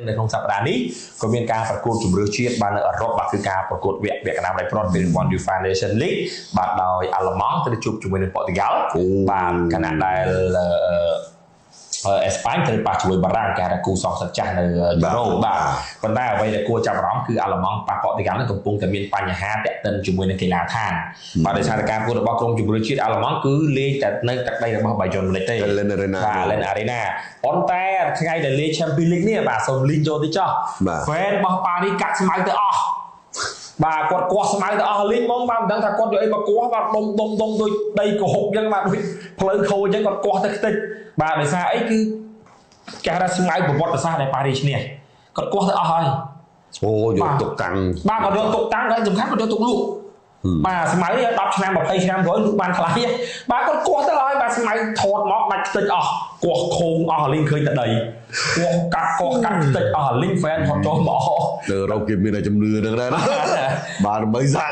ในក្នុងសប្តាហ៍នេះក៏មានការប្រកួតជម្រើសជាតិបាននៅអឺរ៉ុបបាទគឺការប្រកួតវគ្គកណ្ដាលដៃប្រត់ពីរង្វាន់ UEFA Nations League បាទដោយអាល្លឺម៉ង់ទៅជួបជាមួយនឹងប៉ូទុយហ្គាល់បាទខណៈដែលអេស្ប៉ាញត្រូវប៉ះជាមួយបារាំងគេថាគូសងសឹកចាស់នៅយូរ៉ូបាទប៉ុន្តែអ្វីដែលគួរចាប់អារម្មណ៍គឺអាល្លឺម៉ង់ប៉ះប៉ូទុយហ្គាល់នឹងកំពុងតែមានបញ្ហាតាក់ទិនជាមួយនឹងកីឡាដ្ឋានបាទដោយសារតែការប្រកួតរបស់ក្រុមជម្រើសជាតិអាល្លឺម៉ង់គឺលេងតែនៅទឹកដីរបស់បាយ័នម្លេចទេបាទលេង Arena ប៉ុន្តែថ្ងៃដែលលេង Champions League នេះបាទសូមលីងចូលទៅចោះ fan របស់ប៉ារីសកាត់ស្មៅទៅអស់បាទគាត់គាស់ស្មៅទៅអស់លីងហ្មងបាទមិនដឹងថាគាត់យកអីមកគាស់បាទដុំដូចដីកុហកអញ្ចឹងបាទដូចផ្លូវខូចអញ្ចឹងគាត់គាស់ទៅខ្ទេចបាទដោយសារអីគឺគេហៅថាស្មៅប្រវត្តិសាស្ត្រដែលប៉ារីសឈ្នះគាត់គាស់ទៅអស់ហើយអូយកទុកតាំងបាទគាត់យកទុកតាំងហើយសំខាន់គាត់យកទុកលក់បាទស្មៅនេះ10ឆ្នាំ20ឆ្នាំក្រោយលក់បានខ្លះបាទគាត់គាស់ទៅហើយបាទស្មៅថតមកដាច់ខ្ទេចអស់គាស់ខូងអស់លីងឃើញតែដីគាស់កាត់ខ្ទេចអស់លីង fan ថតចូលមកនៅរកគេមានតែជំនឿហ្នឹងដែរណាបាទដើម្បីសាក់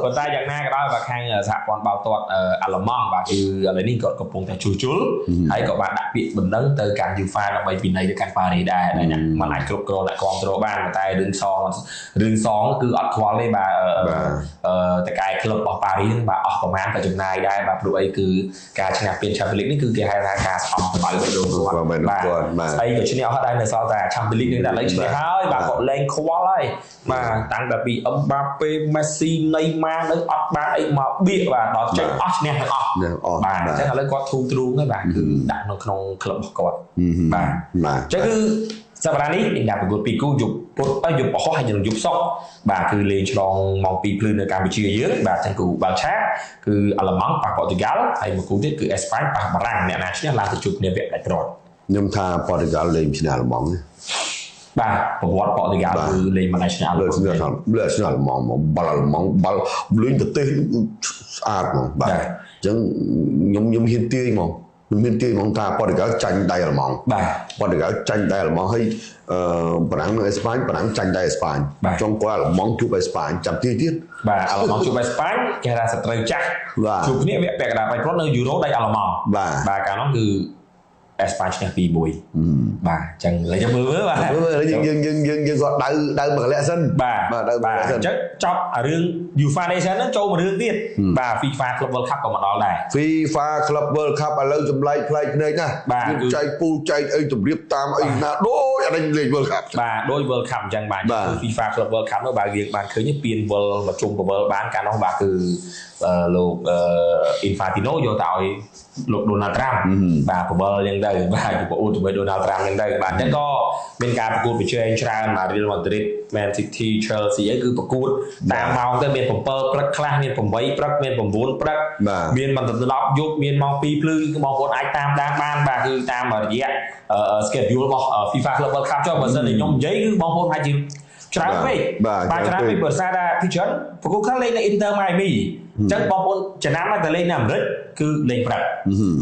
ប៉ុន្តែយ៉ាងណាក៏ដោយបាទខាងសហព័ន្ធបាល់ទាត់អាល្លឺម៉ង់បាទគឺឥឡូវនេះគាត់កំពុងតែជួសជុលហើយក៏បានដាក់ពាក្យបណ្ដឹងទៅកាន់ UEFA ដើម្បីពិន័យទៅកាន់ប៉ារីសដែរណាមិនអាចគ្រប់គ្រងអ្នកគ្រប់គ្រងបានតែរឿងសងគឺអត់ខ្វល់ទេបាទតកែក្លឹបរបស់ប៉ារីសបាទអស់ប្រមាណក៏ចំណាយដែរបាទព្រោះអីគឺការឈ្នះពាន Champions League នេះគឺគេហៅថាការស្អំទៅដល់ទៅដូចគាត់បាទស្អីក៏ឈ្នះអស់ដែរនៅសល់តែ Champions League នឹងតែឥឡូវឈ្នះហើយបាទគាត់លែងខ្វល់ហើយបាទតាំងតែពីអឹមបាប៉េមេស៊ីណេម៉ានៅអត់បានអីមកបៀកបាទដល់ចេញអស់ឈ្នះទាំងអស់បាទអញ្ចឹងឥឡូវគាត់ធូរទ្រូងហើយបាទគឺដាក់នៅក្នុងក្លឹបរបស់គាត់បាទអញ្ចឹងគឺសប្តាហ៍នេះមានការប្រកួត2គូយប់ពុតយប់ប្រហោះហើយនិងយប់សុកបាទគឺលេងឆ្លងម៉ោង2ភ្លឺនៅកម្ពុជាយើងបាទទាំងគូបាល់ឆាគឺអាល្លឺម៉ង់ប៉ះប៉ូទុយហ្គាល់ហើយមួយគូទៀតគឺអេស្ប៉ាញប៉ះបារាំងអ្នកណាឈ្នះឡើងទៅជួបគ្នាវគ្គដាច់ប្រត់ខ្ញុំថាប៉ូទុយហ្គាល់លេងឈ្នះអាល្លឺម៉ង់បាទប្រវត្តិប៉ូទុយហ្គាល់គឺលេងមិនអាចឈ្នះអាល្លឺម៉ង់បាល់អាល្លឺម៉ង់បាល់លេងប្រទេសស្អាតហ្មងបាទអញ្ចឹងខ្ញុំហ៊ានទាយហ្មងមានទីមកថាប៉ូទុយហ្គាល់ចាញ់ដៃអាល្លឺម៉ង់បាទប៉ូទុយហ្គាល់ចាញ់ដៃអាល្លឺម៉ង់ហើយបារាំងនៅអេស្ប៉ាញបារាំងចាញ់ដៃអេស្ប៉ាញចុងក្រោយអាល្លឺម៉ង់ជួបអេស្ប៉ាញចាំទីទៀតបាទអាល្លឺម៉ង់ជួបអេស្ប៉ាញគេថាសត្រូវចាស់ជួបគ្នាវគ្គពាក់កណ្ដាលបាយព្រត់នៅយូរ៉ូដៃអាល្លឺម៉ង់បាទកាលនោះគឺអេស្ប៉ាញឈ្នះ 2-1 បាទអញ្ចឹងលេងមើលបាទយើងគាត់ដៅមកកលៈសិនបាទដៅមកកលៈសិនអញ្ចឹងចប់រឿង UEFA Nations ហ្នឹងចូលមករឿងទៀតបាទ FIFA Club World Cup ក៏មកដល់ដែរ FIFA Club World Cup ឥឡូវចម្លែកផ្លែកភ្នែកណាយើងចែកពូចែកអីទម្រាបតាមអីណាដូចអានេះលេង World Cup បាទដូច World Cup អញ្ចឹងបាទ FIFA Club World Cup នោះបាទយើងបានឃើញពាន World មកជុំ World បានកាលនោះបាទគឺលោក Infantino យកទៅឲ្យលោក Donald Trump បាទប្រវល់យ៉ាងទៅបាទប្រអួតជាមួយ Donald Trump យ៉ាងទៅបាទអញ្ចឹងក៏មានការប្រកួតប្រជែងច្រើនបាទ Real Madrid Man City Chelsea អីគឺប្រកួតតាមម៉ោងទៅមាន7ព្រឹកខ្លះមាន8ព្រឹកមាន9ព្រឹកមានមិនដល់10យប់មានម៉ោង2ភ្លឺគឺបងប្អូនអាចតាមដានបានបាទគឺតាមរយៈ schedule របស់ FIFA Club World Cup ចុះបើសិនតែខ្ញុំនិយាយគឺបងប្អូនអាចច្រើនពេកបាទច្រើនពេកបើសារថាពីច្រើនប្រកួតខ្លះលេងនៅ Inter Miami អញ្ចឹងបងប្អូនចំណាំតែលេងនៅអាមេរិកគឺលេងព្រឹក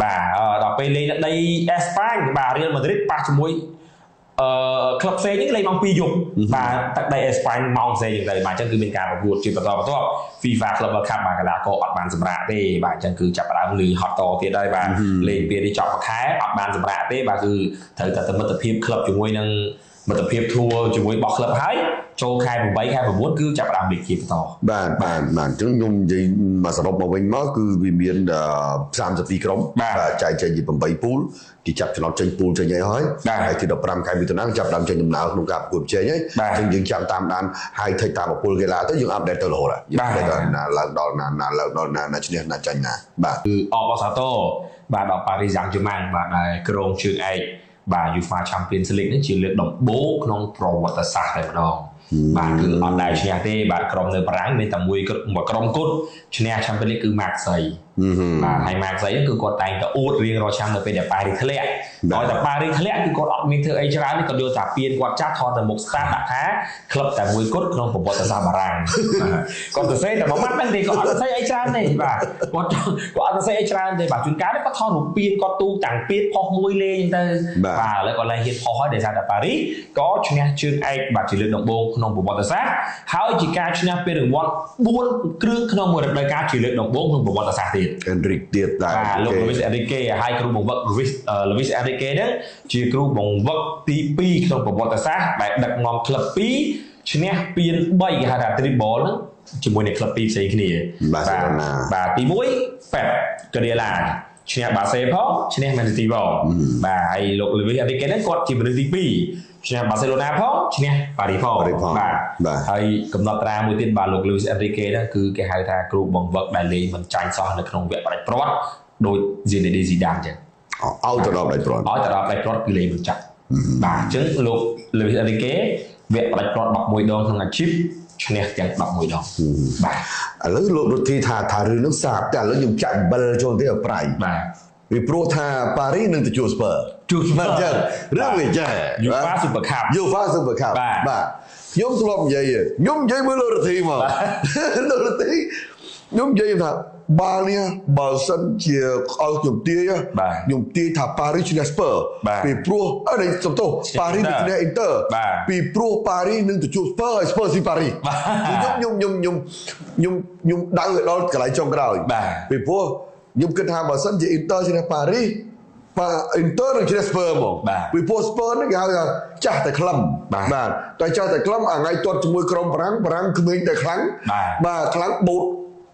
បាទដល់ពេលលេងនៅដីអេស្ប៉ាញបាទ Real Madrid ប៉ះជាមួយក្លឹបផ្សេងនេះលេងម៉ោង2យប់បាទទឹកដីអេស្ប៉ាញម៉ោងផ្សេងយ៉ាងទៅបាទអញ្ចឹងគឺមានការប្រកួតជាបន្តបន្ទាប់ FIFA Club World Cup បាទកីឡាករអត់បានសម្រាកទេបាទអញ្ចឹងគឺចាប់ផ្ដើមលឺហត់តទៀតហើយបាទលេងពេលនេះចប់មួយខែអត់បានសម្រាកទេបាទគឺត្រូវតែមិត្តភាពក្លឹបជាមួយនឹងមិត្តភាពធួជាមួយបោះក្លឹបហើយចូលខែ8ខែ9គឺចាប់ផ្ដើមលេខជាបន្តបាទអញ្ចឹងខ្ញុំនិយាយមកសរុបមកវិញមកគឺវាមាន32ក្រុមបាទចែកចេញជា8ពូលគេចាប់ឆ្នោតចេញពូលចេញអីហើយហើយទី15ខែមិថុនាចាប់ផ្ដើមចេញដំណើរក្នុងការប្រកួតប្រជែងហើយអញ្ចឹងយើងចាំតាមដានហើយថេកតាមប្រព័ន្ធកីឡាទៅយើងអាប់ដេតទៅរហូតហើយណាឡើងដល់ណាឈ្នះណាចាញ់ណាបាទគឺអបអសាទរបាទដល់ប៉ារីសយ៉ាងជាម៉ាំងបាទដែលក្រុងជើងឯកបាទ UEFA Champions League នេះជាលើកដំបូងក្នុងប្រវត្តិសាស្ត្រតែម្ដងបាទគឺអត់ដែលឈ្នះទេបាទក្រុមនៅបារាំងមានតែមួយក្រុមគត់ឈ្នះ Champions League គឺ Marseille បាទហើយ Marseille គឺគាត់តែងតែអួតរៀងរាល់ឆ្នាំនៅពេលដែលប៉ារីសធ្លាក់ដោយតែប៉ារីសធ្លាក់គឺគាត់អត់មានធ្វើអីច្រើនទេគាត់យកតែពានគាត់ចាប់ថតទៅមុខ start ដាក់ថាក្លឹបតែមួយគត់ក្នុងប្រវត្តិសាស្ត្របារាំងគាត់ទៅសេតែមួយម៉ាត់ហ្នឹងទេគាត់អត់ទៅសេអីច្រើនទេបាទគាត់អត់ទៅសេអីច្រើនទេបាទជួនកាលគាត់ថតរូបពានគាត់ទូទាំងពានផុសមួយលេងទៅបាទឥឡូវគាត់ឡើងហ៊ានផុសហើយដោយសារតែប៉ារីសក៏ឈ្នះជើងឯកបាទជាលើកដំបូងក្នុង ក្នុងប្រវត្តិសាស្ត្រហើយជាការឈ្នះពានរង្វាន់4គ្រឿងក្នុងមួយរដូវកាលជាលើកដំបូងក្នុងប្រវត្តិសាស្ត្រទៀត Enrique ទៀតដែរលោក Luis Enrique ហើយគ្រូបង្វឹក Luis Enrique ហ្នឹងជាគ្រូបង្វឹកទី2ក្នុងប្រវត្តិសាស្ត្រដែលដឹកនាំក្លឹប2ឈ្នះពាន3គេហៅថា Treble ហ្នឹងជាមួយនឹងក្លឹប2ផ្សេងគ្នាបាទទី1 Pep Guardiola ឈ្នះ Barca ផងឈ្នះ Man City ផងបាទហើយលោក Luis Enrique ហ្នឹងគាត់ជាមនុស្សទី2ឈ្នះ Barcelona ផងឈ្នះ Paris ផងបាទហើយកំណត់ត្រាមួយទៀតបាទលោក Luis Enrique ហ្នឹងគឺគេហៅថាគ្រូបង្វឹកដែលលេងមិនចាញ់សោះនៅក្នុងវគ្គផ្ដាច់ព្រាត់ដោយ Zinedine Zidane ចឹងឲ្យទៅដល់ផ្ដាច់ព្រាត់គឺលេងមិនចាញ់បាទអញ្ចឹងលោក Luis Enrique វគ្គផ្ដាច់ព្រាត់11ដងក្នុងអាជីពឈ្នះទាំង11ដងបាទឥឡូវលោករដ្ឋាភិបាលថារឿងនឹងសាបតែឥឡូវខ្ញុំចាក់បិលចូលទៅប្រៃបាទពីព្រោះថាប៉ារីសនឹងទៅជួបស្ពឺបាទចឹងរឿងវាចា UEFA Super Cup បាទខ្ញុំធ្លាប់និយាយខ្ញុំនិយាយមើលលោករដ្ឋាភិបាលលោករដ្ឋាភិបាលខ្ញុំនិយាយថាបាល់នេះបើសិនជាឲ្យខ្ញុំទាយថាប៉ារីសឈ្នះស្ពឺពីព្រោះសំទោសប៉ារីសនឹងឈ្នះអ៊ីនទ័រពីព្រោះប៉ារីសនឹងទៅជួបស្ពឺហើយស្ពឺស៊ីប៉ារីសខ្ញុំដៅដល់កន្លែងចុងក្រោយពីព្រោះខ្ញុំគិតថាបើសិនជាអ៊ីនទ័រឈ្នះប៉ារីសអ៊ីនទ័រនឹងឈ្នះស្ពឺហ្មងពីព្រោះស្ពឺហ្នឹងគេហៅថាចាស់តែក្លឹមបាទតែចាស់តែក្លឹមអាថ្ងៃទាត់ជាមួយក្រុមបារាំងក្មេងតែខ្លាំងបាទខ្លាំងបូត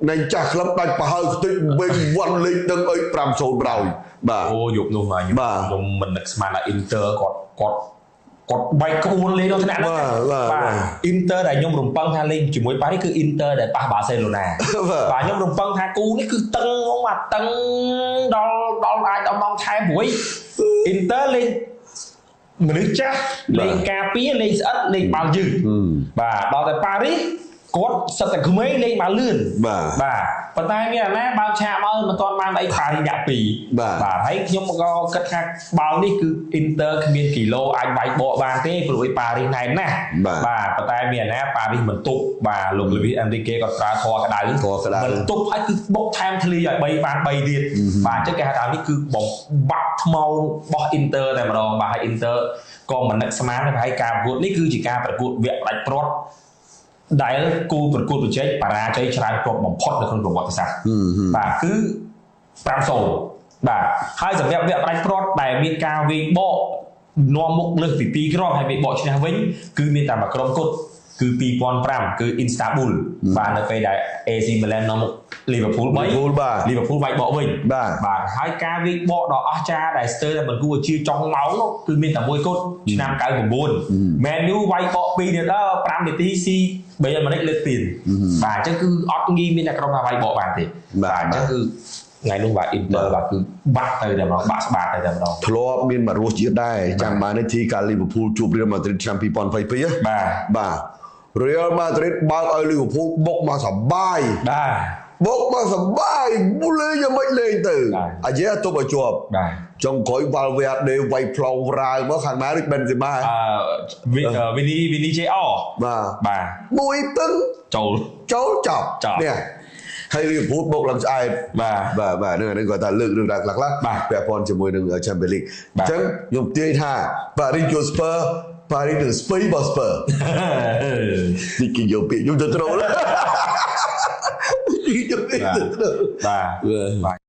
នៃចាស់ក្លឹមដាច់ប្រហើខ្ទេចវិញវ៉ាន់លេងដឹងអី 5-0 ប្រោយបាទអូយប់នោះមកខ្ញុំមិននឹកស្មានថាអ៊ីនទ័រគាត់បែកក្បួនលេងដល់ថ្នាក់ហ្នឹងបាទអ៊ីនទ័រដែលខ្ញុំរំពឹងថាលេងជាមួយប៉ារីសគឺអ៊ីនទ័រដែលប៉ះបាសេឡូណាបាទខ្ញុំរំពឹងថាគូនេះគឺតឹងហ្មងអាតឹងដល់អាចដល់ម៉ោងថែមព្រួយអ៊ីនទ័រលេងមនុស្សចាស់លេងការពារលេងស្អិតលេងបាល់យឺតបាទដល់តែប៉ារីសគាត់សិតតែក្មេងលេងបាល់លឿនបាទប៉ុន្តែមានអាណាបើកឆាកមកមិនទាន់បានអីប៉ារីសដាក់2បាទហើយខ្ញុំក៏គិតថាបាល់នេះគឺអ៊ីនទ័រគ្មានគីឡូអាចវាយបកបានទេព្រោះប៉ារីសណែនណាស់បាទប៉ុន្តែមានអាណាប៉ារីសមិនទប់បាទលោក Luis Enrique គាត់ប្រើធေါ်ក្តៅមិនទប់ហើយគឺបុកថែមធ្លីឲ្យ3បាន3ទៀតបាទអញ្ចឹងគេហៅថានេះគឺបំបាក់ថ្មរបស់អ៊ីនទ័រតែម្ដងបាទហើយអ៊ីនទ័រក៏មិននឹកស្មានដែរហើយការប្រកួតនេះគឺជាការប្រកួតវគ្គផ្ដាច់ព្រាត់ដែលគូប្រកួតប្រជែងបរាជ័យច្រើនគ្រាប់បំផុតនៅក្នុងប្រវត្តិសាស្ត្របាទគឺ 5-0 បាទហើយសម្រាប់វគ្គផ្ដាច់ព្រាត់ដែលមានការវាយបកនាំមុខលើសពី2គ្រាប់ហើយវាយបកឈ្នះវិញគឺមានតែមួយក្រុមគត់គឺ2005គឺ Istanbul បាទនៅពេលដែល AC Milan នាំមុខ Liverpool 3 Liverpool វាយបកវិញបាទហើយការវាយបកដ៏អស្ចារ្យដែលស្ទើរតែមិនគួរឲ្យជឿចង់មកគឺមានតែមួយគត់ឆ្នាំ99 Man U វាយបក2ទៀតដល់5នាទីស៊ី3ម៉ានិចលើកទៀតបាទអញ្ចឹងគឺអត់ងាយមានតែក្រុមណាវាយបកបានទេបាទអញ្ចឹងគឺថ្ងៃនោះបាទ Inter បាទគឺបាក់ទៅតែម្ដងបាក់ស្បាតទៅតែម្ដងធ្លាប់មានមករសជាតិដែរចាំបាននេះទីកាល Liverpool ជួប Real Madrid ឆ្នាំ2022បាទ Real Madrid បើកឲ្យ Liverpool បុកមកសបាយបុកមកសបាយលេងយ៉ាងម៉េចលេងទៅអាយេទប់ឲ្យជាប់ចុងក្រោយ Valverde វាយផ្លូវរាវមកខាងណាដូច Benzema Vini JR បាទមួយពឹងចូលចប់នេះហើយ Liverpool បុកឡើងស្អែកបាទនឹងគាត់ថាលើករឿងរ៉ាវខ្លះពាក់ព័ន្ធជាមួយនឹង Champions League អញ្ចឹងខ្ញុំទាយថា Paris ជួប Spurs Paris នឹងស្ពៃបោះ Spurs នេះគេយកពាក្យខ្ញុំទៅត្រូវ បាទ